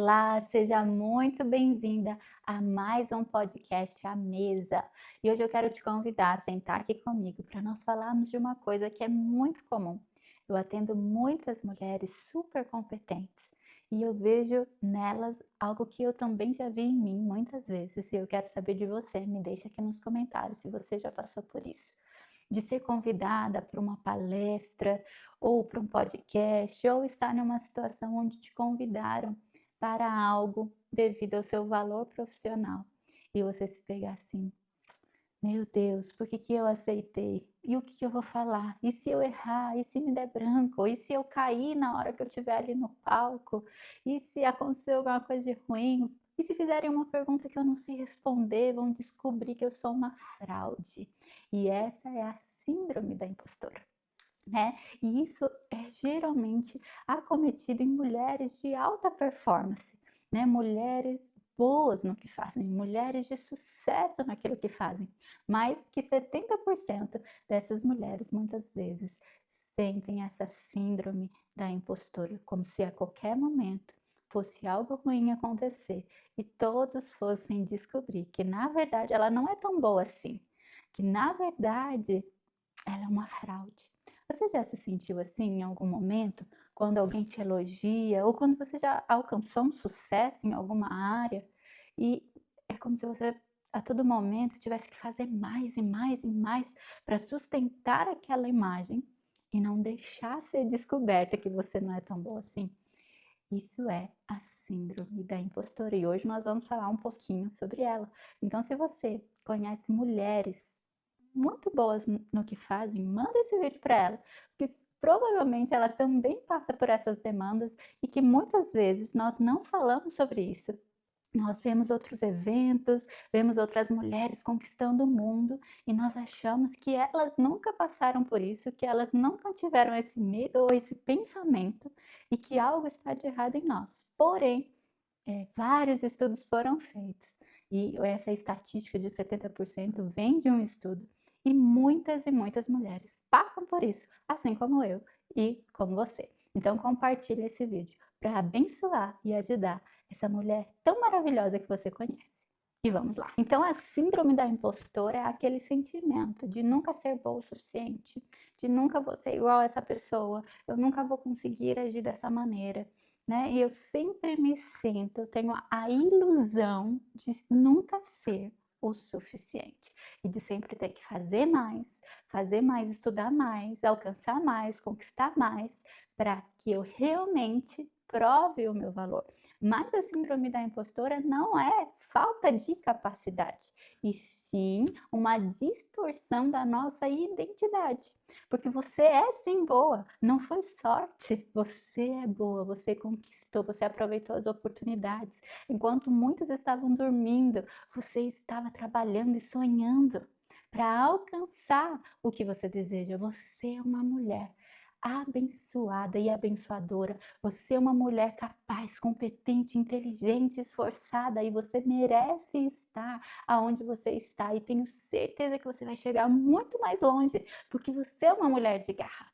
Olá, seja muito bem-vinda a mais um podcast à mesa. E hoje eu quero te convidar a sentar aqui comigo para nós falarmos de uma coisa que é muito comum. Eu atendo muitas mulheres super competentes e eu vejo nelas algo que eu também já vi em mim muitas vezes e eu quero saber de você. Me deixa aqui nos comentários se você já passou por isso. De ser convidada para uma palestra ou para um podcast ou estar numa situação onde te convidaram para algo devido ao seu valor profissional. E você se pegar assim: "Meu Deus, por que que eu aceitei? E o que que eu vou falar? E se eu errar? E se me der branco? E se eu cair na hora que eu estiver ali no palco? E se acontecer alguma coisa de ruim? E se fizerem uma pergunta que eu não sei responder, vão descobrir que eu sou uma fraude". E essa é a síndrome da impostora, né? E isso é geralmente acometido em mulheres de alta performance, né? Mulheres boas no que fazem, mulheres de sucesso naquilo que fazem, mas que 70% dessas mulheres muitas vezes sentem essa síndrome da impostora, como se a qualquer momento fosse algo ruim acontecer e todos fossem descobrir que na verdade ela não é tão boa assim, que na verdade ela é uma fraude. Você já se sentiu assim em algum momento? Quando alguém te elogia ou quando você já alcançou um sucesso em alguma área e é como se você a todo momento tivesse que fazer mais e mais e mais para sustentar aquela imagem e não deixar ser descoberta que você não é tão boa assim? Isso é a síndrome da impostora e hoje nós vamos falar um pouquinho sobre ela. Então, se você conhece mulheres muito boas no que fazem, manda esse vídeo para ela, porque provavelmente ela também passa por essas demandas e que muitas vezes nós não falamos sobre isso. Nós vemos outros eventos, vemos outras mulheres conquistando o mundo e nós achamos que elas nunca passaram por isso, que elas nunca tiveram esse medo ou esse pensamento e que algo está de errado em nós. Porém, vários estudos foram feitos e essa estatística de 70% vem de um estudo e muitas mulheres passam por isso, assim como eu e como você. Então compartilhe esse vídeo para abençoar e ajudar essa mulher tão maravilhosa que você conhece. E vamos lá. Então a síndrome da impostora é aquele sentimento de nunca ser boa o suficiente, de nunca vou ser igual a essa pessoa, eu nunca vou conseguir agir dessa maneira, né? E eu sempre me sinto, tenho a ilusão de nunca ser o suficiente e de sempre ter que fazer mais, estudar mais, alcançar mais, conquistar mais, para que eu realmente prove o meu valor. Mas a síndrome da impostora não é falta de capacidade, e sim uma distorção da nossa identidade. Porque você é sim boa, não foi sorte. Você é boa, você conquistou, você aproveitou as oportunidades. Enquanto muitos estavam dormindo, você estava trabalhando e sonhando para alcançar o que você deseja. Você é uma mulher abençoada e abençoadora. Você é uma mulher capaz, competente, inteligente, esforçada e você merece estar aonde você está e tenho certeza que você vai chegar muito mais longe, porque você é uma mulher de garra.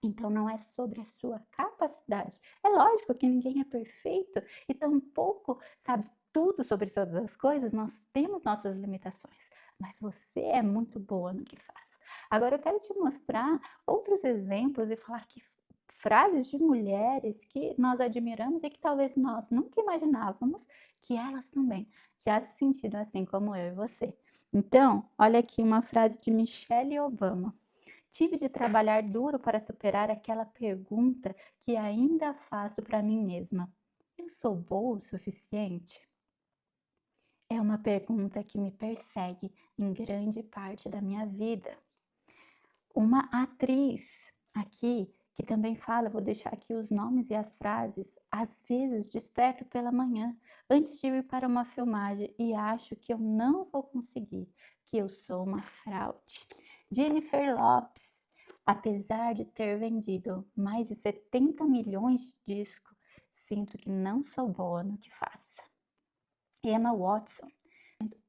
Então não é sobre a sua capacidade. É lógico que ninguém é perfeito e tampouco sabe tudo sobre todas as coisas, nós temos nossas limitações, mas você é muito boa no que faz. Agora eu quero te mostrar outros exemplos e falar que frases de mulheres que nós admiramos e que talvez nós nunca imaginávamos que elas também já se sentiram assim como eu e você. Então, olha aqui uma frase de Michelle Obama. Tive de trabalhar duro para superar aquela pergunta que ainda faço para mim mesma. Eu sou boa o suficiente? É uma pergunta que me persegue em grande parte da minha vida. Uma atriz aqui que também fala, vou deixar aqui os nomes e as frases, às vezes desperto pela manhã antes de ir para uma filmagem e acho que eu não vou conseguir, que eu sou uma fraude. Jennifer Lopez, apesar de ter vendido mais de 70 milhões de discos, sinto que não sou boa no que faço. Emma Watson,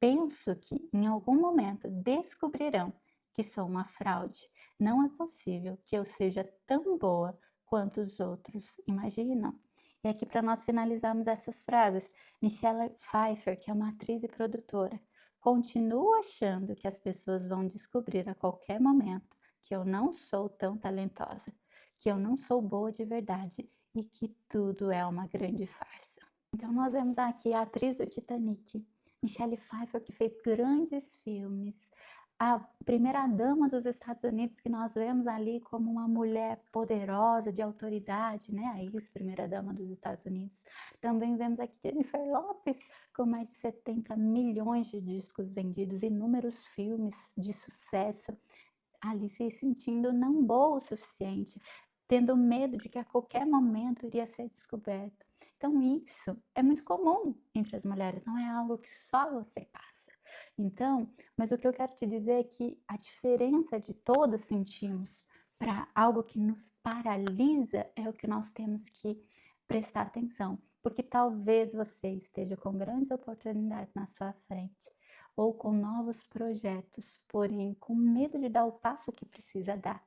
penso que em algum momento descobrirão que sou uma fraude. Não é possível que eu seja tão boa quanto os outros imaginam. E aqui para nós finalizarmos essas frases, Michelle Pfeiffer, que é uma atriz e produtora, continua achando que as pessoas vão descobrir a qualquer momento que eu não sou tão talentosa, que eu não sou boa de verdade e que tudo é uma grande farsa. Então nós vemos aqui a atriz do Titanic, Michelle Pfeiffer, que fez grandes filmes, a primeira-dama dos Estados Unidos, que nós vemos ali como uma mulher poderosa, de autoridade, né? A ex-primeira-dama dos Estados Unidos. Também vemos aqui Jennifer Lopez, com mais de 70 milhões de discos vendidos, inúmeros filmes de sucesso, ali se sentindo não boa o suficiente, tendo medo de que a qualquer momento iria ser descoberta. Então isso é muito comum entre as mulheres, não é algo que só você passa. Então, mas o que eu quero te dizer é que a diferença de todos sentimos para algo que nos paralisa é o que nós temos que prestar atenção, porque talvez você esteja com grandes oportunidades na sua frente ou com novos projetos, porém com medo de dar o passo que precisa dar,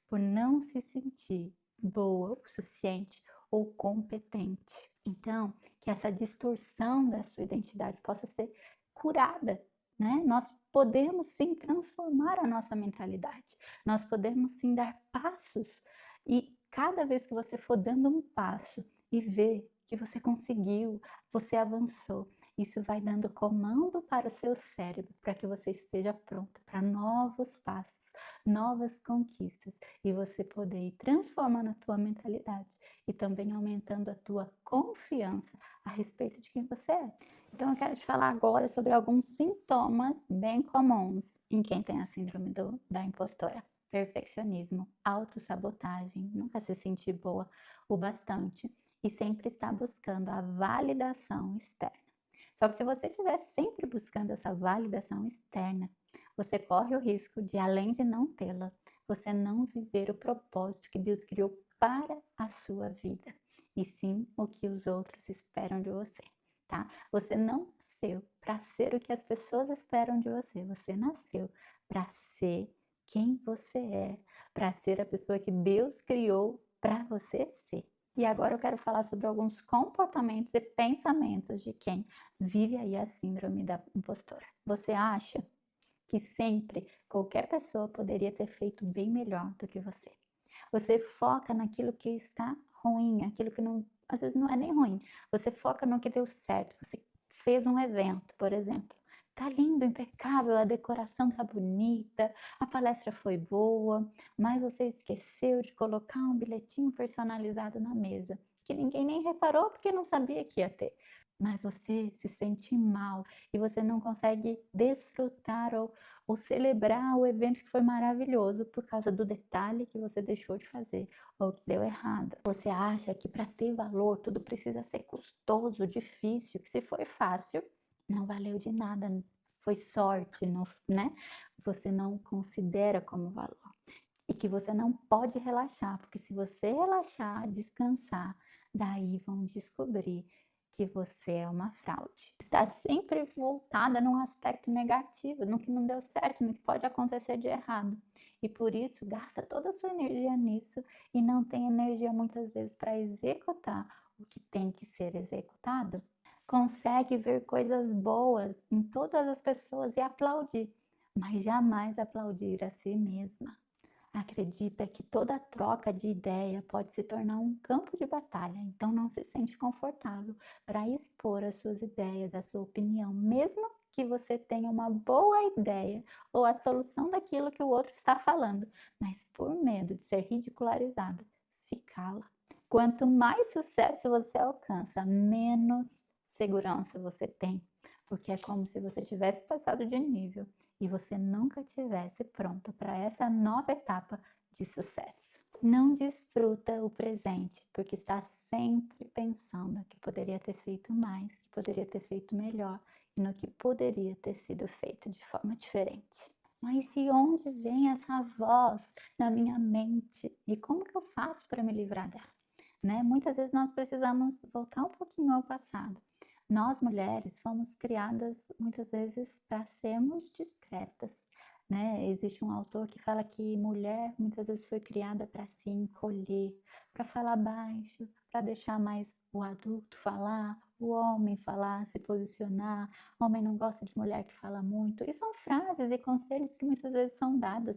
por não se sentir boa o suficiente ou competente. Então, que essa distorção da sua identidade possa ser curada, né? Nós podemos sim transformar a nossa mentalidade, nós podemos sim dar passos e cada vez que você for dando um passo e ver que você conseguiu, você avançou, isso vai dando comando para o seu cérebro para que você esteja pronto para novos passos, novas conquistas e você poder ir transformando a tua mentalidade e também aumentando a tua confiança a respeito de quem você é. Então eu quero te falar agora sobre alguns sintomas bem comuns em quem tem a síndrome da impostora. Perfeccionismo, autossabotagem, nunca se sentir boa o bastante e sempre estar buscando a validação externa. Só que se você estiver sempre buscando essa validação externa, você corre o risco de, além de não tê-la, você não viver o propósito que Deus criou para a sua vida, e sim o que os outros esperam de você, tá? Você não nasceu para ser o que as pessoas esperam de você, você nasceu para ser quem você é, para ser a pessoa que Deus criou para você ser. E agora eu quero falar sobre alguns comportamentos e pensamentos de quem vive aí a síndrome da impostora. Você acha que sempre qualquer pessoa poderia ter feito bem melhor do que você? Você foca naquilo que está ruim, aquilo que não, às vezes não é nem ruim. Você foca no que deu certo. Você fez um evento, por exemplo. Tá lindo, impecável, a decoração tá bonita, a palestra foi boa, mas você esqueceu de colocar um bilhetinho personalizado na mesa, que ninguém nem reparou porque não sabia que ia ter. Mas você se sente mal e você não consegue desfrutar ou celebrar o evento que foi maravilhoso por causa do detalhe que você deixou de fazer ou que deu errado. Você acha que para ter valor tudo precisa ser custoso, difícil, que se foi fácil, não valeu de nada, foi sorte, não, né? Você não considera como valor. E que você não pode relaxar, porque se você relaxar, descansar, daí vão descobrir que você é uma fraude. Está sempre voltada num aspecto negativo, no que não deu certo, no que pode acontecer de errado. E por isso gasta toda a sua energia nisso e não tem energia muitas vezes para executar o que tem que ser executado. Consegue ver coisas boas em todas as pessoas e aplaudir, mas jamais aplaudir a si mesma. Acredita que toda troca de ideia pode se tornar um campo de batalha, então não se sente confortável para expor as suas ideias, a sua opinião, mesmo que você tenha uma boa ideia ou a solução daquilo que o outro está falando, mas por medo de ser ridicularizada, se cala. Quanto mais sucesso você alcança, menos segurança você tem, porque é como se você tivesse passado de nível e você nunca tivesse pronta para essa nova etapa de sucesso. Não desfruta o presente, porque está sempre pensando que poderia ter feito mais, que poderia ter feito melhor e no que poderia ter sido feito de forma diferente. Mas de onde vem essa voz na minha mente? E como que eu faço para me livrar dela? Né? Muitas vezes nós precisamos voltar um pouquinho ao passado. Nós mulheres fomos criadas muitas vezes para sermos discretas, né? Existe um autor que fala que mulher muitas vezes foi criada para se encolher, para falar baixo, para deixar mais o adulto falar, o homem falar, se posicionar. Homem não gosta de mulher que fala muito. E são frases e conselhos que muitas vezes são dadas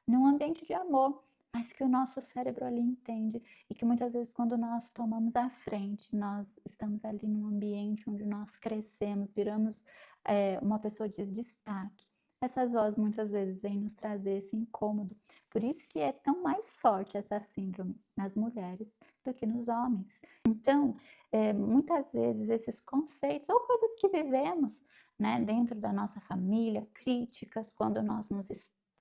num ambiente de amor, mas que o nosso cérebro ali entende e que muitas vezes quando nós tomamos a frente, nós estamos ali num ambiente onde nós crescemos, viramos uma pessoa de destaque. Essas vozes muitas vezes vêm nos trazer esse incômodo. Por isso que é tão mais forte essa síndrome nas mulheres do que nos homens. Então, muitas vezes esses conceitos ou coisas que vivemos, né, dentro da nossa família, críticas, quando nós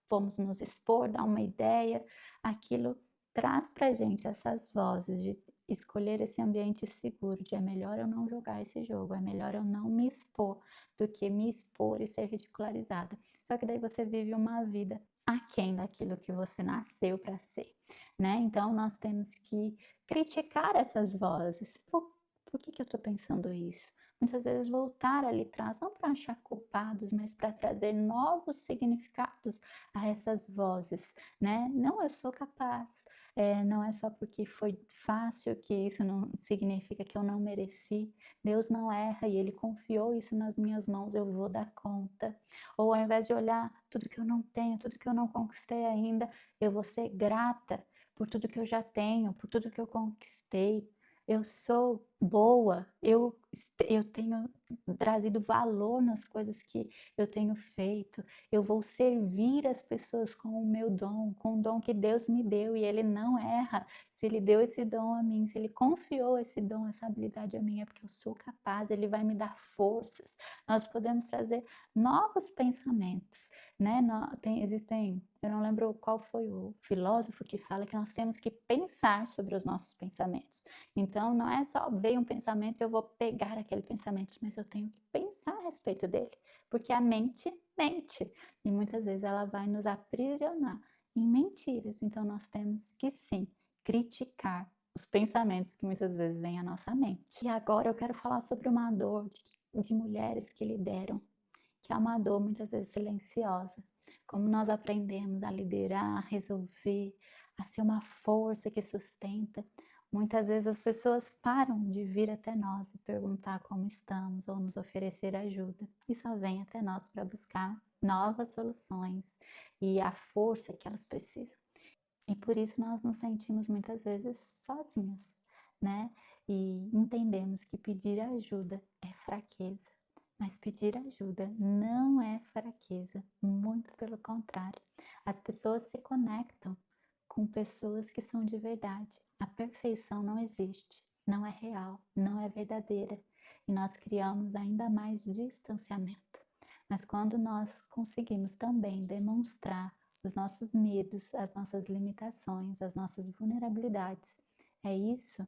fomos nos expor, dar uma ideia, aquilo traz para gente essas vozes de escolher esse ambiente seguro, de é melhor eu não jogar esse jogo, é melhor eu não me expor do que me expor e ser ridicularizada. Só que daí você vive uma vida aquém daquilo que você nasceu para ser, né? Então nós temos que criticar essas vozes. Por que eu estou pensando isso? Muitas vezes voltar ali atrás, não para achar culpados, mas para trazer novos significados a essas vozes, né? Não, eu sou capaz. Não é só porque foi fácil que isso não significa que eu não mereci. Deus não erra e Ele confiou isso nas minhas mãos, eu vou dar conta. Ou ao invés de olhar tudo que eu não tenho, tudo que eu não conquistei ainda, eu vou ser grata por tudo que eu já tenho, por tudo que eu conquistei. Eu sou boa, eu tenho trazido valor nas coisas que eu tenho feito. Eu vou servir as pessoas com o meu dom, com o dom que Deus me deu e Ele não erra. Se Ele deu esse dom a mim, se Ele confiou esse dom, essa habilidade a mim, é porque eu sou capaz, Ele vai me dar forças. Nós podemos trazer novos pensamentos, né? Eu não lembro qual foi o filósofo que fala que nós temos que pensar sobre os nossos pensamentos. Então, não é só veio um pensamento e eu vou pegar aquele pensamento, mas eu tenho que pensar a respeito dele, porque a mente mente e muitas vezes ela vai nos aprisionar em mentiras. Então, nós temos que sim criticar os pensamentos que muitas vezes vêm à nossa mente. E agora eu quero falar sobre uma dor de mulheres que lideram, que é uma dor muitas vezes silenciosa. Como nós aprendemos a liderar, a resolver, a ser uma força que sustenta. Muitas vezes as pessoas param de vir até nós e perguntar como estamos ou nos oferecer ajuda e só vêm até nós para buscar novas soluções e a força que elas precisam. E por isso nós nos sentimos muitas vezes sozinhas, né? E entendemos que pedir ajuda é fraqueza. Mas pedir ajuda não é fraqueza, muito pelo contrário. As pessoas se conectam com pessoas que são de verdade. A perfeição não existe, não é real, não é verdadeira. E nós criamos ainda mais distanciamento. Mas quando nós conseguimos também demonstrar os nossos medos, as nossas limitações, as nossas vulnerabilidades, é isso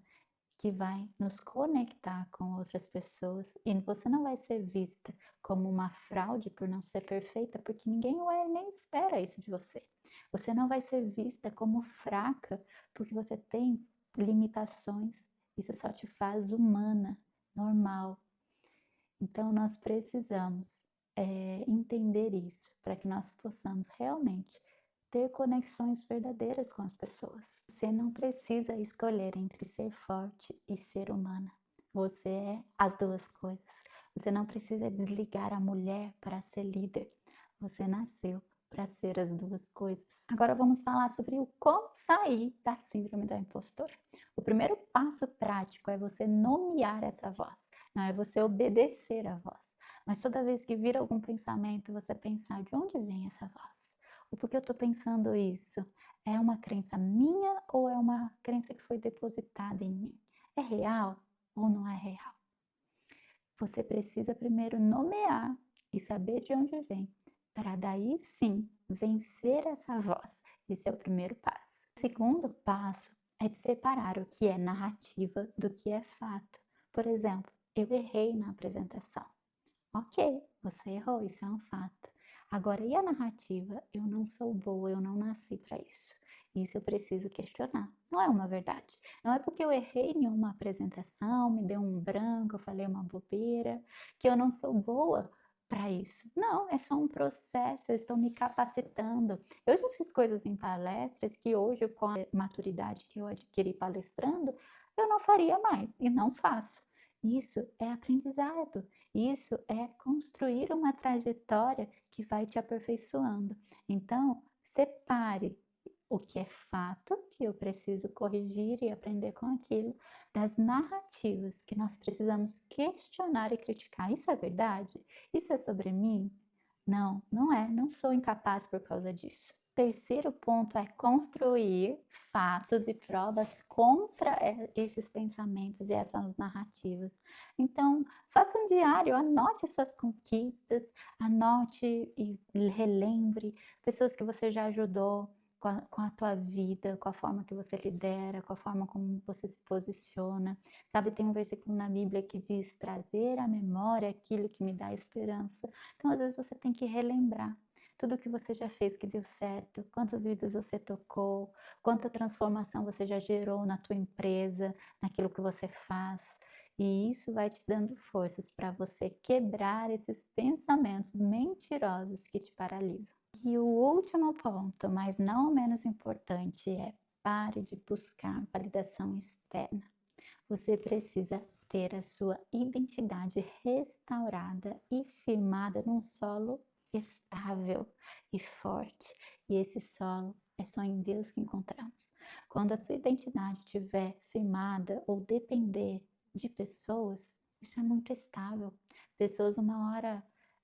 que vai nos conectar com outras pessoas e você não vai ser vista como uma fraude por não ser perfeita, porque ninguém nem espera isso de você. Você não vai ser vista como fraca porque você tem limitações. Isso só te faz humana, normal. Então nós precisamos entender isso para que nós possamos realmente ter conexões verdadeiras com as pessoas. Você não precisa escolher entre ser forte e ser humana. Você é as duas coisas. Você não precisa desligar a mulher para ser líder. Você nasceu para ser as duas coisas. Agora vamos falar sobre o como sair da síndrome da impostora. O primeiro passo prático é você nomear essa voz, não é você obedecer à voz. Mas toda vez que vir algum pensamento, você pensar de onde vem essa voz? O porquê eu estou pensando isso? É uma crença minha ou é uma crença que foi depositada em mim? É real ou não é real? Você precisa primeiro nomear e saber de onde vem, para daí sim vencer essa voz. Esse é o primeiro passo. O segundo passo é de separar o que é narrativa do que é fato. Por exemplo, eu errei na apresentação. Ok, você errou, isso é um fato. Agora, e a narrativa? Eu não sou boa, eu não nasci para isso. Isso eu preciso questionar. Não é uma verdade. Não é porque eu errei em uma apresentação, me deu um branco, eu falei uma bobeira, que eu não sou boa para isso. Não, é só um processo, eu estou me capacitando. Eu já fiz coisas em palestras que hoje, com a maturidade que eu adquiri palestrando, eu não faria mais e não faço. Isso é aprendizado, isso é construir uma trajetória que vai te aperfeiçoando. Então, separe o que é fato, que eu preciso corrigir e aprender com aquilo, das narrativas que nós precisamos questionar e criticar. Isso é verdade? Isso é sobre mim? Não, não é. Não sou incapaz por causa disso. Terceiro ponto é construir fatos e provas contra esses pensamentos e essas narrativas. Então, faça um diário, anote suas conquistas, anote e relembre pessoas que você já ajudou, com a tua vida, com a forma que você lidera, com a forma como você se posiciona. Sabe, tem um versículo na Bíblia que diz: trazer à memória aquilo que me dá esperança. Então, às vezes, você tem que relembrar tudo que você já fez que deu certo, quantas vidas você tocou, quanta transformação você já gerou na tua empresa, naquilo que você faz. E isso vai te dando forças para você quebrar esses pensamentos mentirosos que te paralisam. E o último ponto, mas não menos importante, é pare de buscar validação externa. Você precisa ter a sua identidade restaurada e firmada num solo estável e forte. E esse solo é só em Deus que encontramos. Quando a sua identidade estiver firmada ou depender de pessoas, isso é muito estável. Pessoas uma hora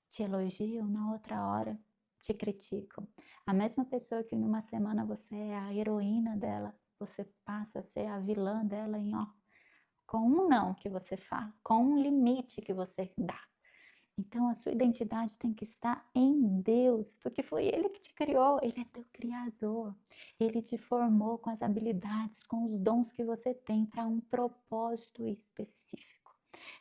te elogiam, na outra hora te criticam. A mesma pessoa que numa semana você é a heroína dela, você passa a ser a vilã dela em com um não que você fala, com um limite que você dá. Então a sua identidade tem que estar em Deus, porque foi Ele que te criou, Ele é teu criador. Ele te formou com as habilidades, com os dons que você tem para um propósito específico.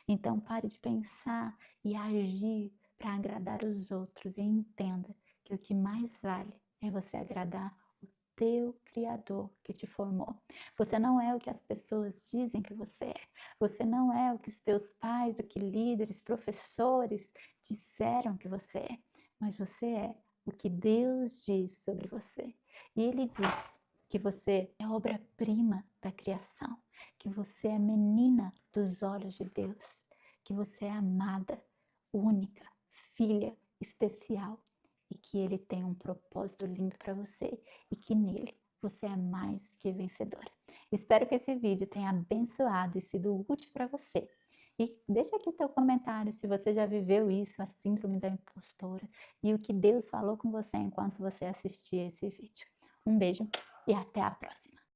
Então pare de pensar e agir para agradar os outros e entenda que o que mais vale é você agradar o teu Criador que te formou. Você não é o que as pessoas dizem que você é. Você não é o que os teus pais, o que líderes, professores disseram que você é. Mas você é o que Deus diz sobre você. E Ele diz que você é obra-prima da criação, que você é menina dos olhos de Deus, que você é amada, única, filha, especial e que Ele tem um propósito lindo para você e que nele você é mais que vencedora. Espero que esse vídeo tenha abençoado e sido útil para você. E deixa aqui teu comentário se você já viveu isso, a síndrome da impostora, e o que Deus falou com você enquanto você assistia esse vídeo. Um beijo e até a próxima!